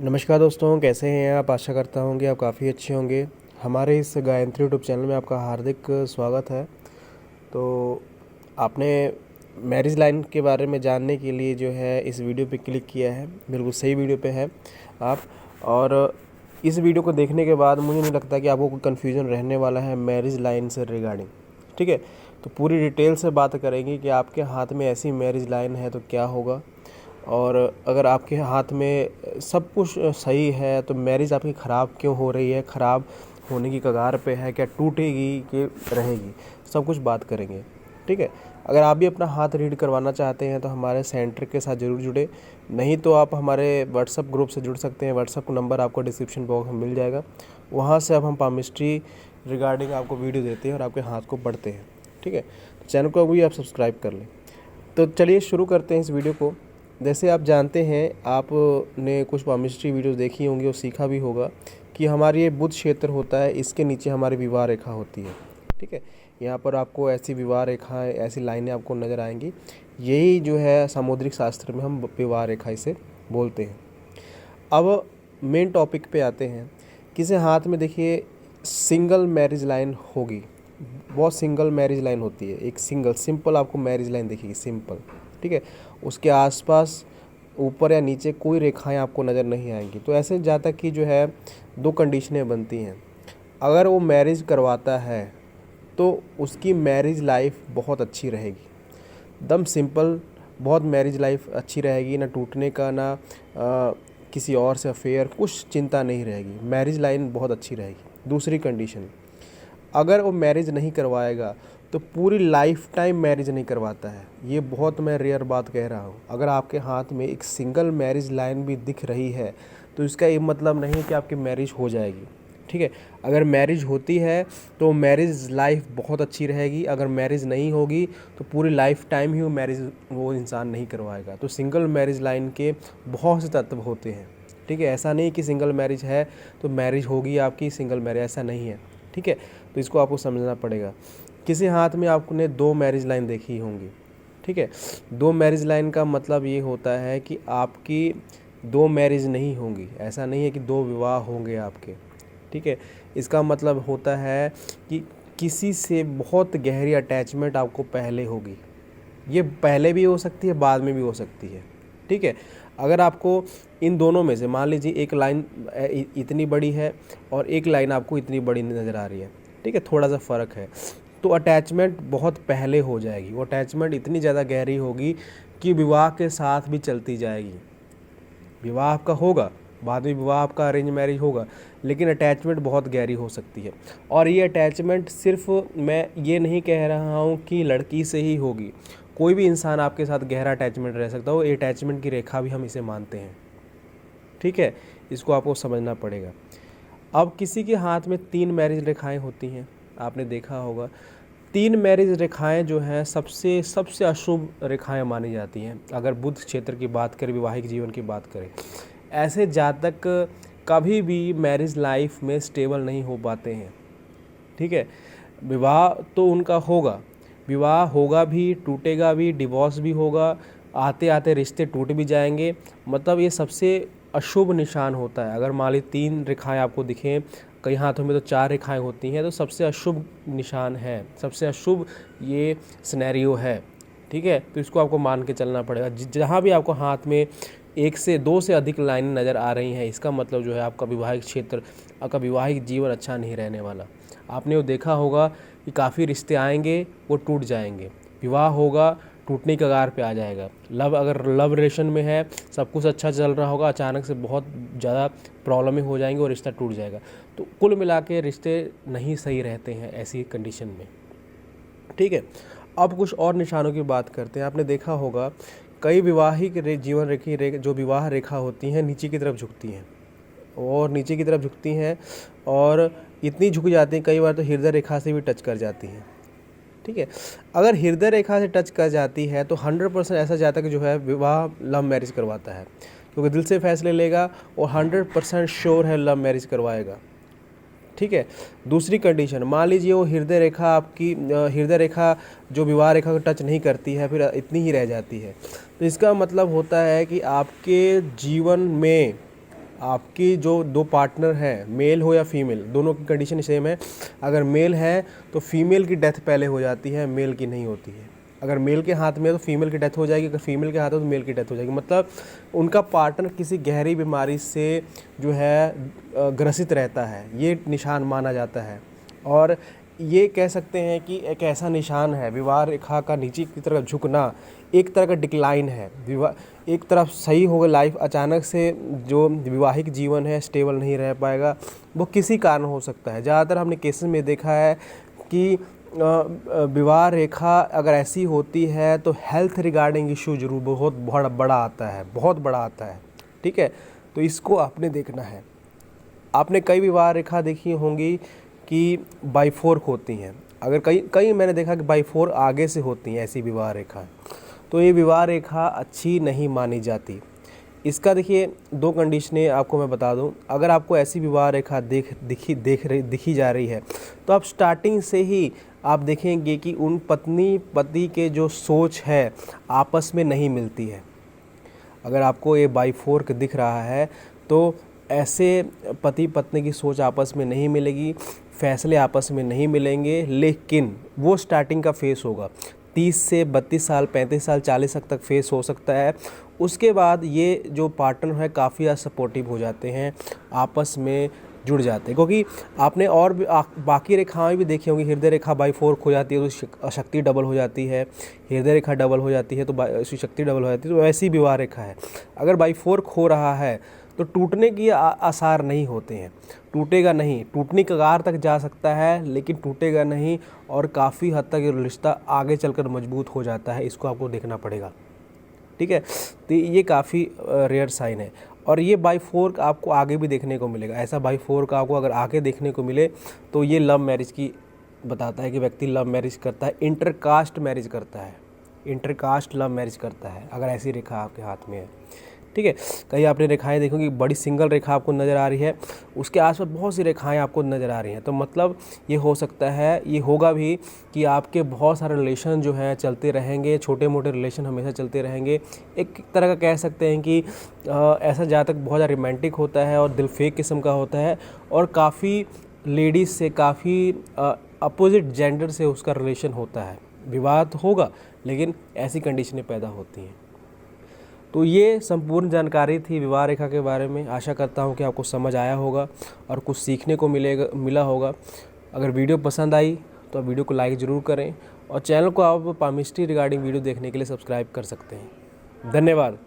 नमस्कार दोस्तों, कैसे हैं आप। आशा करता हूँ कि आप काफ़ी अच्छे होंगे। हमारे इस गायत्री यूट्यूब चैनल में आपका हार्दिक स्वागत है। तो आपने मैरिज लाइन के बारे में जानने के लिए जो है इस वीडियो पे क्लिक किया है, बिल्कुल सही वीडियो पे है आप। और इस वीडियो को देखने के बाद मुझे नहीं लगता कि आपको कोई कन्फ्यूज़न रहने वाला है मैरिज लाइन से रिगार्डिंग। ठीक है, तो पूरी डिटेल से बात करेंगे कि आपके हाथ में ऐसी मैरिज लाइन है तो क्या होगा, और अगर आपके हाथ में सब कुछ सही है तो मैरिज आपकी ख़राब क्यों हो रही है, ख़राब होने की कगार पे है, क्या टूटेगी कि रहेगी, सब कुछ बात करेंगे। ठीक है, अगर आप भी अपना हाथ रीड करवाना चाहते हैं तो हमारे सेंटर के साथ ज़रूर जुड़े, नहीं तो आप हमारे व्हाट्सअप ग्रुप से जुड़ सकते हैं। व्हाट्सअप नंबर आपको डिस्क्रिप्शन बॉक्स में मिल जाएगा, वहाँ से अब हम पामिस्ट्री रिगार्डिंग आपको वीडियो देते हैं और आपके हाथ को पढ़ते हैं। ठीक है, तो चैनल को भी आप सब्सक्राइब कर लें। तो चलिए शुरू करते हैं इस वीडियो को। जैसे आप जानते हैं, आपने कुछ पामिस्ट्री वीडियोस देखी होंगी और सीखा भी होगा कि हमारी ये बुध क्षेत्र होता है, इसके नीचे हमारी विवाह रेखा होती है। ठीक है, यहाँ पर आपको ऐसी विवाह रेखाएं, ऐसी लाइनें आपको नज़र आएंगी। यही जो है सामुद्रिक शास्त्र में हम विवाह रेखा इसे बोलते हैं। अब मेन टॉपिक पे आते हैं। किसी हाथ में देखिए सिंगल मैरिज लाइन होगी, बहुत सिंगल मैरिज लाइन होती है, एक सिंपल आपको मैरिज लाइन दिखेगी, सिंपल। ठीक है, उसके आसपास ऊपर या नीचे कोई रेखाएं आपको नज़र नहीं आएंगी। तो ऐसे जहाँ तक कि जो है दो कंडीशनें बनती हैं। अगर वो मैरिज करवाता है तो उसकी मैरिज लाइफ बहुत अच्छी रहेगी, एकदम सिंपल। बहुत मैरिज लाइफ अच्छी रहेगी, ना टूटने का, ना किसी और से अफेयर, कुछ चिंता नहीं रहेगी, मैरिज लाइन बहुत अच्छी रहेगी। दूसरी कंडीशन, अगर वो मैरिज नहीं करवाएगा तो पूरी लाइफ टाइम मैरिज नहीं करवाता है। ये बहुत मैं रेयर बात कह रहा हूँ। अगर आपके हाथ में एक सिंगल मैरिज लाइन भी दिख रही है तो इसका ये मतलब नहीं कि आपकी मैरिज हो जाएगी। ठीक है, अगर मैरिज होती है तो मैरिज लाइफ बहुत अच्छी रहेगी, अगर मैरिज नहीं होगी तो पूरी लाइफ टाइम ही वो मैरिज वो इंसान नहीं करवाएगा। तो सिंगल मैरिज लाइन के बहुत से तत्व होते हैं। ठीक है, ऐसा नहीं कि सिंगल मैरिज है तो मैरिज होगी आपकी, सिंगल मैरिज ऐसा नहीं है। ठीक है, तो इसको आपको समझना पड़ेगा। किसी हाथ में आपने दो मैरिज लाइन देखी होंगी। ठीक है, दो मैरिज लाइन का मतलब ये होता है कि आपकी दो मैरिज नहीं होंगी, ऐसा नहीं है कि दो विवाह होंगे आपके। ठीक है, इसका मतलब होता है कि किसी से बहुत गहरी अटैचमेंट आपको पहले होगी। ये पहले भी हो सकती है, बाद में भी हो सकती है। ठीक है, अगर आपको इन दोनों में से मान लीजिए एक लाइन इतनी बड़ी है और एक लाइन आपको इतनी बड़ी नज़र आ रही है, ठीक है, थोड़ा सा फ़र्क है, तो अटैचमेंट बहुत पहले हो जाएगी। वो अटैचमेंट इतनी ज़्यादा गहरी होगी कि विवाह के साथ भी चलती जाएगी। विवाह आपका होगा, बाद में विवाह आपका अरेंज मैरिज होगा, लेकिन अटैचमेंट बहुत गहरी हो सकती है। और ये अटैचमेंट सिर्फ, मैं ये नहीं कह रहा हूँ कि लड़की से ही होगी, कोई भी इंसान आपके साथ गहरा अटैचमेंट रह सकता हो। ये अटैचमेंट की रेखा भी हम इसे मानते हैं। ठीक है, इसको आपको समझना पड़ेगा। अब किसी के हाथ में तीन मैरिज रेखाएं होती हैं, आपने देखा होगा। तीन मैरिज रेखाएं जो हैं सबसे सबसे अशुभ रेखाएं मानी जाती हैं। अगर बुध क्षेत्र की बात करें, वैवाहिक जीवन की बात करें, ऐसे जातक कभी भी मैरिज लाइफ में स्टेबल नहीं हो पाते हैं। ठीक है, विवाह तो उनका होगा, विवाह होगा भी, टूटेगा भी, डिवोर्स भी होगा, आते आते रिश्ते टूट भी जाएंगे। मतलब ये सबसे अशुभ निशान होता है। अगर मान ली तीन रेखाएं आपको दिखें, कई हाथों में तो चार रेखाएं होती हैं, तो सबसे अशुभ निशान है, सबसे अशुभ ये सिनेरियो है। ठीक है, तो इसको आपको मान के चलना पड़ेगा। जहाँ भी आपको हाथ में एक से दो से अधिक लाइनें नज़र आ रही हैं, इसका मतलब जो है आपका विवाहिक क्षेत्र, आपका विवाहिक जीवन अच्छा नहीं रहने वाला। आपने वो देखा होगा कि काफ़ी रिश्ते आएंगे, वो टूट जाएंगे, विवाह होगा, टूटने की कगार पे आ जाएगा। अगर लव रिलेशन में है, सब कुछ अच्छा चल रहा होगा, अचानक से बहुत ज़्यादा प्रॉब्लमें हो जाएंगी और रिश्ता टूट जाएगा। तो कुल मिला के रिश्ते नहीं सही रहते हैं ऐसी कंडीशन में। ठीक है, अब कुछ और निशानों की बात करते हैं। आपने देखा होगा कई विवाहिक जीवन रेखी जो विवाह रेखा होती हैं नीचे की तरफ झुकती हैं, और नीचे की तरफ झुकती हैं और इतनी झुक जाती हैं कई बार तो हृदय रेखा से भी टच कर जाती हैं। ठीक है, अगर हृदय रेखा से टच कर जाती है तो 100% ऐसा जातक जो है विवाह लव मैरिज करवाता है, क्योंकि दिल से फैसले लेगा और 100% श्योर है लव मैरिज करवाएगा। ठीक है, दूसरी कंडीशन, मान लीजिए वो हृदय रेखा आपकी हृदय रेखा जो विवाह रेखा को टच नहीं करती है, फिर इतनी ही रह जाती है, तो इसका मतलब होता है कि आपके जीवन में आपकी जो दो पार्टनर हैं, मेल हो या फीमेल, दोनों की कंडीशन सेम है। अगर मेल है तो फीमेल की डेथ पहले हो जाती है, मेल की नहीं होती है। अगर मेल के हाथ में है तो फीमेल की डेथ हो जाएगी, अगर फीमेल के हाथ है तो मेल की डेथ हो जाएगी। मतलब उनका पार्टनर किसी गहरी बीमारी से जो है ग्रसित रहता है, ये निशान माना जाता है। और ये कह सकते हैं कि एक ऐसा निशान है, विवाह रेखा का नीचे की तरफ झुकना एक तरह का डिक्लाइन है। विवाह एक तरफ सही होगा लाइफ, अचानक से जो विवाहिक जीवन है स्टेबल नहीं रह पाएगा, वो किसी कारण हो सकता है। ज़्यादातर हमने केसेस में देखा है कि विवाह रेखा अगर ऐसी होती है तो हेल्थ रिगार्डिंग इशू जरूर बहुत बड़ा आता है, बहुत बड़ा आता है। ठीक है, तो इसको आपने देखना है। आपने कई विवाह रेखा देखी होंगी कि बाई 4 होती हैं। अगर कई मैंने देखा कि बाई 4 आगे से होती हैं ऐसी विवाह रेखा, तो ये विवाह रेखा अच्छी नहीं मानी जाती। इसका देखिए 2 कंडीशनें आपको मैं बता दूं। अगर आपको ऐसी विवाह रेखा दिखी जा रही है तो आप स्टार्टिंग से ही आप देखेंगे कि उन पत्नी पति के जो सोच है आपस में नहीं मिलती है। अगर आपको ये बाई 4 दिख रहा है तो ऐसे पति पत्नी की सोच आपस में नहीं मिलेगी, फैसले आपस में नहीं मिलेंगे। लेकिन वो स्टार्टिंग का फेस होगा, 30 से 32 साल, 35 साल, 40 तक फेस हो सकता है। उसके बाद ये जो पार्टनर है काफ़ी ज़्यादा सपोर्टिव हो जाते हैं, आपस में जुड़ जाते हैं। क्योंकि आपने और भी बाकी रेखाएं भी देखी होंगी। हृदय रेखा बाई 4 हो जाती है तो शक्ति डबल हो जाती है, हृदय रेखा डबल हो जाती है तो शक्ति डबल हो जाती है। तो ऐसी विवाह रेखा है। अगर बाई 4 हो रहा है तो टूटने की आसार नहीं होते हैं, टूटेगा नहीं। टूटने के कगार तक जा सकता है लेकिन टूटेगा नहीं, और काफ़ी हद तक ये रिश्ता आगे चलकर मजबूत हो जाता है। इसको आपको देखना पड़ेगा। ठीक है, तो ये काफ़ी रेयर साइन है। और ये बाई 4 आपको आगे भी देखने को मिलेगा। ऐसा बाई 4 का आपको अगर आगे देखने को मिले तो ये लव मैरिज की बताता है कि व्यक्ति लव मैरिज करता है, इंटरकास्ट मैरिज करता है, इंटरकास्ट लव मैरिज करता है, अगर ऐसी रेखा आपके हाथ में है। ठीक है, कहीं आपने रेखाएं देखोगे बड़ी सिंगल रेखा आपको नज़र आ रही है, उसके आसपास बहुत सी रेखाएं आपको नज़र आ रही हैं। तो मतलब ये हो सकता है, ये होगा भी कि आपके बहुत सारे रिलेशन जो हैं चलते रहेंगे, छोटे मोटे रिलेशन हमेशा चलते रहेंगे। एक तरह का कह सकते हैं कि ऐसा जहाँ तक बहुत ज़्यादा रोमांटिक होता है और दिल फेक किस्म का होता है, और काफ़ी लेडीज़ से, काफ़ी अपोजिट जेंडर से उसका रिलेशन होता है। विवाह तो होगा लेकिन ऐसी कंडीशनें पैदा होती हैं। तो ये संपूर्ण जानकारी थी विवाह रेखा के बारे में। आशा करता हूँ कि आपको समझ आया होगा और कुछ सीखने को मिला होगा। अगर वीडियो पसंद आई तो आप वीडियो को लाइक ज़रूर करें, और चैनल को आप पामिस्ट्री रिगार्डिंग वीडियो देखने के लिए सब्सक्राइब कर सकते हैं। धन्यवाद।